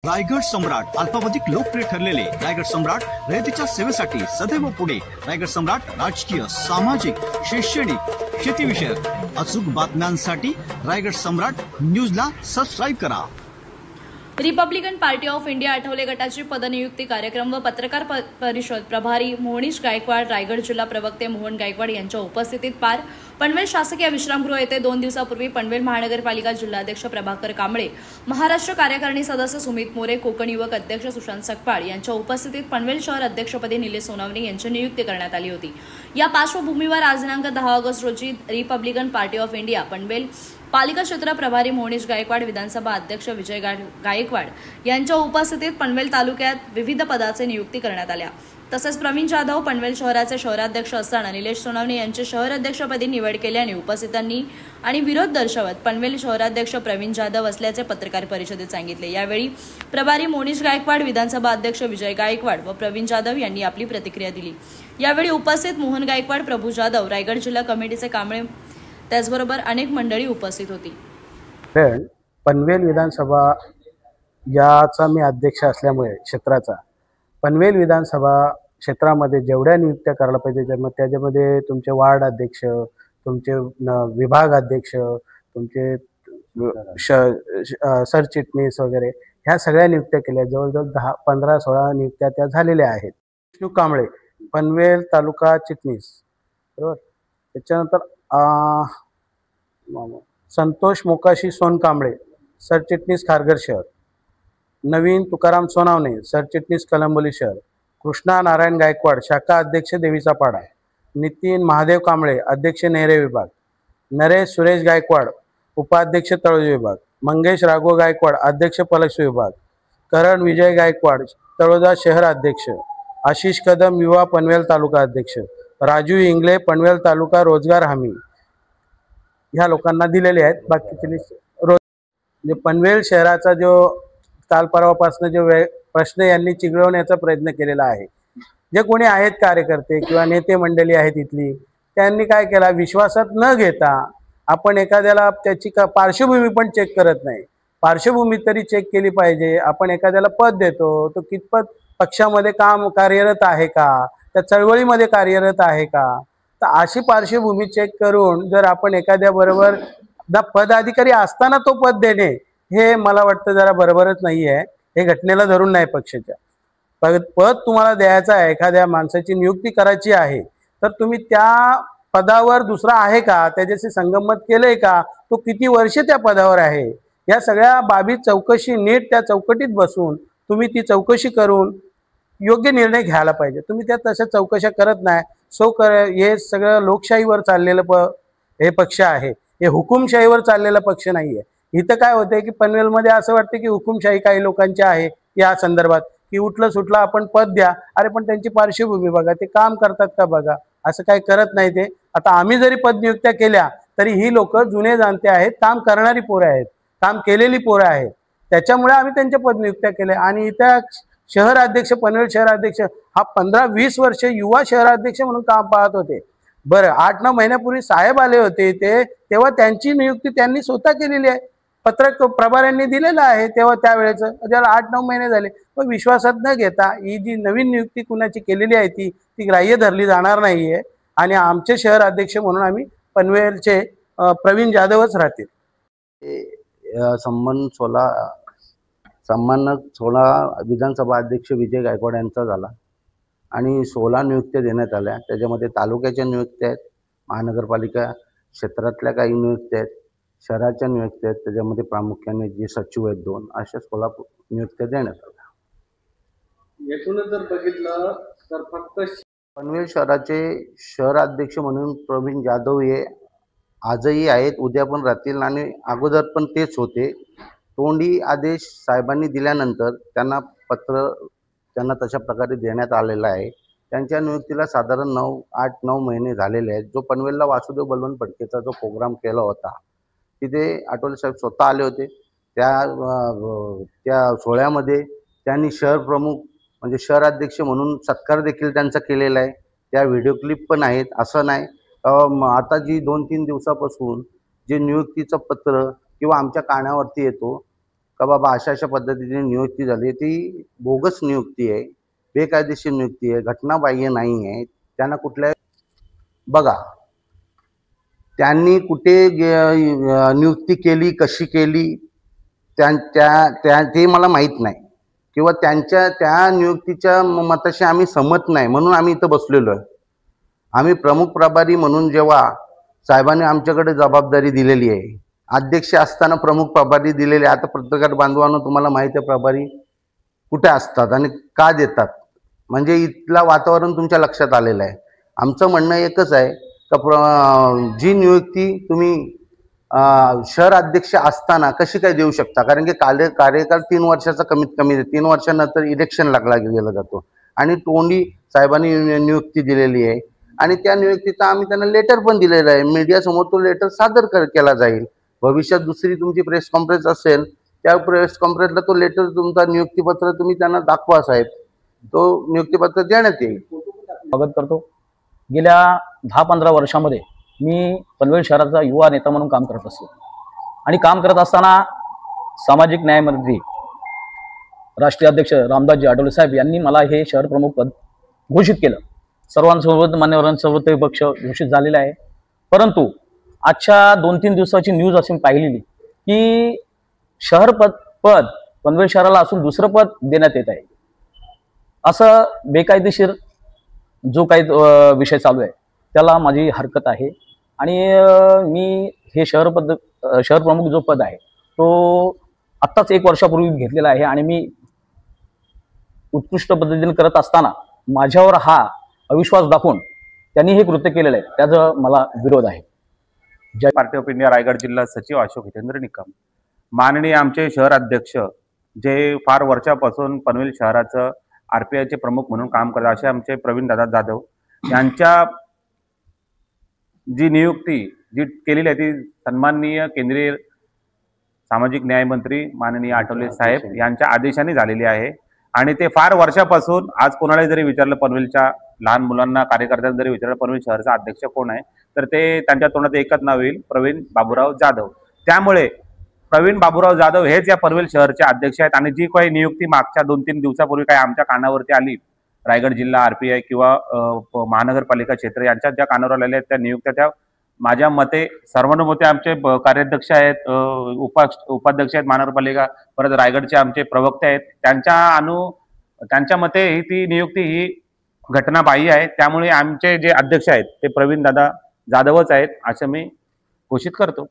रायगड सम्राट अल्पावधिक लोकप्रिय ठरलेले रायगड सम्राट रयतेच्या सेवेसाठी सदैव पुढे। रायगड सम्राट राजकीय, सामाजिक, शैक्षणिक, शेतीविषयक अचूक बातम्यांसाठी रायगड सम्राट न्यूजला सबस्क्राईब करा। Republican party of India Athawale गटाची पदनियुक्ती कार्यक्रम व पत्रकार परिषद प्रभारी मोहनीश गायकवाड, रायगड जिल्हा प्रवक्ते मोहन गायकवाड यांच्या उपस्थितीत पार। पनवेल शासकीय विश्रामगृह येथे 2 दिवसापूर्वी पनवेल महानगरपालिका जिल्हाध्यक्ष प्रभाकर कांबळे, महाराष्ट्र कार्यकारिणी सदस्य सुमित मोरे, कोकण युवक अध्यक्ष सुशांत सकपाळ यांच्या उपस्थितीत पनवेल शहर अध्यक्षपदी निलेश सोनावणे यांची नियुक्ती करण्यात आली होती। या पार्श्वभूमीवर आज दिनांक 10 ऑगस्ट रोजी Republican party of India Panvel पालिका क्षेत्र प्रभारी मोहनीश गायकवाड, विधानसभा अध्यक्ष विजय गायकवाड यांच्या उपस्थितीत पनवेल तालुक्यात विविध पदाचे नियुक्ती करण्यात आल्या। तसेच प्रवीण जाधव पनवेल शहराचे शहराध्यक्ष असताना निलेश सोनावणे यांची शहर अध्यक्षपदी निवड केल्याने उपस्थितांनी आणि विरोध दर्शवत पनवेल शहराध्यक्ष प्रवीण जाधव असल्याचे पत्रकार परिषदेत सांगितले। यावेळी प्रभारी मोहनीश गायकवाड, विधानसभा अध्यक्ष विजय गायकवाड व प्रवीण जाधव यांनी आपली प्रतिक्रिया दिली। यावेळी उपस्थित मोहन गायकवाड, प्रभू जाधव, रायगड जिल्हा कमिटीचे कांबळे त्याचबरोबर अनेक मंडळी उपस्थित होती। पनवेल विधानसभा याचा मी अध्यक्ष असल्यामुळे क्षेत्राचा पनवेल विधानसभा क्षेत्रामध्ये जेवढ्या नियुक्त्या करायला पाहिजे त्याच्यामध्ये तुमचे वार्ड अध्यक्ष, तुमचे विभाग अध्यक्ष, तुमचे सरचिटणीस वगैरे ह्या सगळ्या नियुक्त्या केल्या। जवळजवळ 10-15-16 नियुक्त्या त्या झालेल्या आहेत। विष्णू कांबळे पनवेल तालुका चिटणीस, बरोबर। त्याच्यानंतर संतोष मोकाशी सोनकांबळे सरचिटणीस खारघर शहर, नवीन तुकाराम सोनावणे सरचिटणीस कलंबोली शहर, कृष्णा नारायण गायकवाड शाखा अध्यक्ष देवीचा पाडा, नितीन महादेव कांबळे अध्यक्ष नेहरे विभाग, नरेश सुरेश गायकवाड उपाध्यक्ष तळोजा विभाग, मंगेश राघव गायकवाड अध्यक्ष पलक्ष विभाग, करण विजय गायकवाड तळोजा शहर अध्यक्ष, आशिष कदम युवा पनवेल तालुका अध्यक्ष, राजू इंगले पनवेल तालुका रोजगार हमी ह्या लोकांना दिलेले आहेत। बाकीचे रोज पनवेल शहराचा जो काल परवापासून जो प्रश्न यांनी चिघळवण्याचा प्रयत्न केलेला आहे, जे कोणी आहेत कार्यकर्ते किंवा नेते मंडळी आहेत इथली, त्यांनी काय केला, विश्वासात न घेता आपण एखाद्याला त्याची पार्श्वभूमी पण चेक करत नाही। पार्श्वभूमी तरी चेक केली पाहिजे। आपण एखाद्याला पद देतो तो कितपत पक्षामध्ये कार्यरत आहे का, त्या चळवळीमध्ये कार्यरत आहे का, तर अशी पार्श्वभूमी चेक करून जर आपण एखाद्या बरोबर पदाधिकारी असताना तो पद देणे हे मला वाटतं जरा बरोबरच नाही आहे। हे घटनेला धरून नाही, पक्षाच्या पद तुम्हाला द्यायचं आहे, एखाद्या माणसाची नियुक्ती करायची आहे, तर तुम्ही त्या पदावर दुसरा आहे का, त्याच्याशी संगमत केलंय का, तो किती वर्ष त्या पदावर आहे, या सगळ्या बाबी चौकशी नीट त्या चौकटीत बसून तुम्ही ती चौकशी करून योग्य निर्णय घ्यायला पाहिजे। तुम्ही त्या तशा चौकशा करत नाही। हे सगळं लोकशाहीवर चाललेलं हे पक्ष आहे, हे हुकुमशाहीवर चाललेला पक्ष नाही आहे। इथं काय होतंय की पनवेलमध्ये असं वाटतं की हुकुमशाही काही लोकांची आहे या संदर्भात, की उठलं सुटलं आपण पद द्या, अरे पण त्यांची पार्श्वभूमी बघा, ते काम करतात का बघा, असं काही करत नाही ते। आता आम्ही जरी पदनियुक्त्या केल्या तरी ही लोक जुने जाणते आहेत, काम करणारी पोरं आहेत, काम केलेली पोरं आहेत, त्याच्यामुळे आम्ही त्यांच्या पदनियुक्त्या केल्या। आणि इथं शहराध्यक्ष, पनवेल शहराध्यक्ष हा 15-20 वर्ष युवा शहराध्यक्ष म्हणून काम पाहत होते। बरं, 8-9 महिन्यापूर्वी साहेब आले होते तेव्हा त्यांची नियुक्ती त्यांनी स्वतः केलेली आहे, पत्रक प्रभाऱ्यांनी दिलेलं आहे तेव्हा त्यावेळेचं, ज्याला 8-9 महिने झाले। पण विश्वासात न घेता ही जी नवीन नियुक्ती कुणाची केलेली आहे ती ग्राह्य धरली जाणार नाही आहे। आणि आमचे शहर अध्यक्ष म्हणून आम्ही पनवेलचे प्रवीण जाधवच राहतील। सन्मानक 16 विधानसभा अध्यक्ष विजय गायकवाड यांचा झाला आणि 16 नियुक्त्या देण्यात आल्या। त्याच्यामध्ये तालुक्याच्या नियुक्त्या आहेत, महानगरपालिका क्षेत्रातल्या काही नियुक्त्या आहेत, शहराच्या नियुक्त्या आहेत, त्याच्यामध्ये प्रामुख्याने जे सचिव आहेत 2, अशा 16 नियुक्त्या देण्यात आल्या। एकूणच जर बघितलं तर फक्त पनवेल शहराचे शहराध्यक्ष म्हणून प्रवीण जाधव हे आजही आहेत, उद्या पण राहतील आणि अगोदर पण तेच होते। तोंडी आदेश साहेबांनी दिल्यानंतर त्यांना तशा प्रकारे देण्यात आलेला आहे। त्यांच्या नियुक्तीला साधारण 8-9 महिने झालेले आहेत। जो पनवेलला वासुदेव बलवंत फडकेचा जो प्रोग्राम केला होता तिथे आठवले साहेब स्वतः आले होते। त्या सोहळ्यामध्ये त्यांनी शहर प्रमुख म्हणजे शहराध्यक्ष म्हणून सत्कार देखील त्यांचा केलेला आहे। त्या व्हिडिओ क्लिप पण आहेत। असं नाही आता जी 2-3 दिवसापासून जे नियुक्तीचं पत्र किंवा आमच्या कानावरती येतो का बाबा अशा अशा पद्धतीने नियुक्ती झाली, ती बोगस नियुक्ती आहे, बेकायदेशीर नियुक्ती आहे, घटनाबाह्य नाही आहे. त्यांना कुठल्या बघा त्यांनी कुठे नियुक्ती केली, कशी केली ते मला माहीत नाही किंवा त्यांच्या त्या नियुक्तीच्या मताशी आम्ही सहमत नाही, म्हणून आम्ही इथं बसलेलो आहे. आम्ही प्रमुख प्रभारी म्हणून जेव्हा साहेबांनी आमच्याकडे जबाबदारी दिलेली आहे, अध्यक्ष असताना प्रमुख प्रभारी दिलेले, आता पत्रकार बांधवांना तुम्हाला माहिती आहे प्रभारी कुठे असतात आणि का देतात, म्हणजे इथला वातावरण तुमच्या लक्षात आलेलं आहे. आमचं म्हणणं एकच आहे का जी नियुक्ती तुम्ही शहर अध्यक्ष असताना कशी काय देऊ शकता, कारण की कार्यकाळ 3 वर्षाचा कमीत कमी 3 वर्षानंतर इलेक्शन लागला गेला जातो आणि तोंडी साहेबांनी नियुक्ती दिलेली आहे आणि त्या नियुक्तीचा आम्ही त्यांना लेटर पण दिलेलं आहे. मीडियासमोर तो लेटर सादर केला जाईल. भविष्यात दुसरी तुमची प्रेस कॉन्फरन्स असेल, त्या प्रेस कॉन्फरन्सला तो लेटर तुमचा नियुक्तीपत्र तुम्ही त्यांना दाखवा साहेब, तो नियुक्तीपत्र देण्यात येईल. स्वागत करतो. गेल्या 10-15 वर्षामध्ये मी पनवेल शहराचा युवा नेता म्हणून काम करत असतो आणि काम करत असताना सामाजिक न्याय मंत्री राष्ट्रीय अध्यक्ष रामदासजी आठवले साहेब यांनी मला हे शहर प्रमुख पद घोषित केलं. सर्वांसोबत मान्यवरांसोबत ते पक्ष घोषित झालेला आहे. परंतु आजच्या 2-3 दिवसाची न्यूज अशी पाहिलेली की शहर पद पनवेल शहराला असून दुसरं पद देण्यात येत आहे. असं बेकायदेशीर जो काही विषय चालू आहे त्याला माझी हरकत आहे आणि मी हे शहर प्रमुख जो पद आहे तो आत्ताच 1 वर्षापूर्वी घेतलेला आहे आणि मी उत्कृष्ट पद्धतीने करत असताना माझ्यावर हा अविश्वास दाखवून त्यांनी हे कृत्य केलेलं आहे, त्याचा मला विरोध आहे. जय पार्टी ऑफ इंडिया रायगड जिल्हा सचिव अशोक हितेंद्र निकम, माननीय आमचे शहर अध्यक्ष जे फार वर्षापासून पनवेल शहराचं RPIचे प्रमुख म्हणून काम करतात असे आमचे प्रवीण दादा जाधव यांच्या जी नियुक्ती जी केलेली आहे ती सन्माननीय केंद्रीय सामाजिक न्याय मंत्री माननीय आठवले साहेब यांच्या आदेशाने झालेली आहे आणि ते फार वर्षापासून आज कोणाला जरी विचारलं, पनवेलच्या लहान मुलांना कार्यकर्त्यांना जरी विचारलं पनवेल शहराचा अध्यक्ष कोण आहे, तर ते त्यांच्या तोंडात एकच नाव येईल, प्रवीण बाबूराव जाधव. त्यामुळे प्रवीण बाबूराव जाधव हेच या पनवेल शहरचे अध्यक्ष आहेत आणि जी काही नियुक्ती मागच्या 2-3 दिवसापूर्वी काही आमच्या कानावरती आली, रायगड जिल्हा RPI किंवा महानगरपालिका क्षेत्र यांच्या ज्या कानावर आलेल्या आहेत त्या नियुक्त्या, त्या माझ्या मते सर्वानुमते आमचे कार्याध्यक्ष आहेत, उपाध्यक्ष आहेत महानगरपालिका, परत रायगडचे आमचे प्रवक्ते आहेत, त्यांच्या मते ही ती नियुक्ती ही घटनाबाह्य आहे. त्यामुळे आमचे जे अध्यक्ष आहेत ते प्रवीण दादा जाधवच आहेत असं मी घोषित करतो.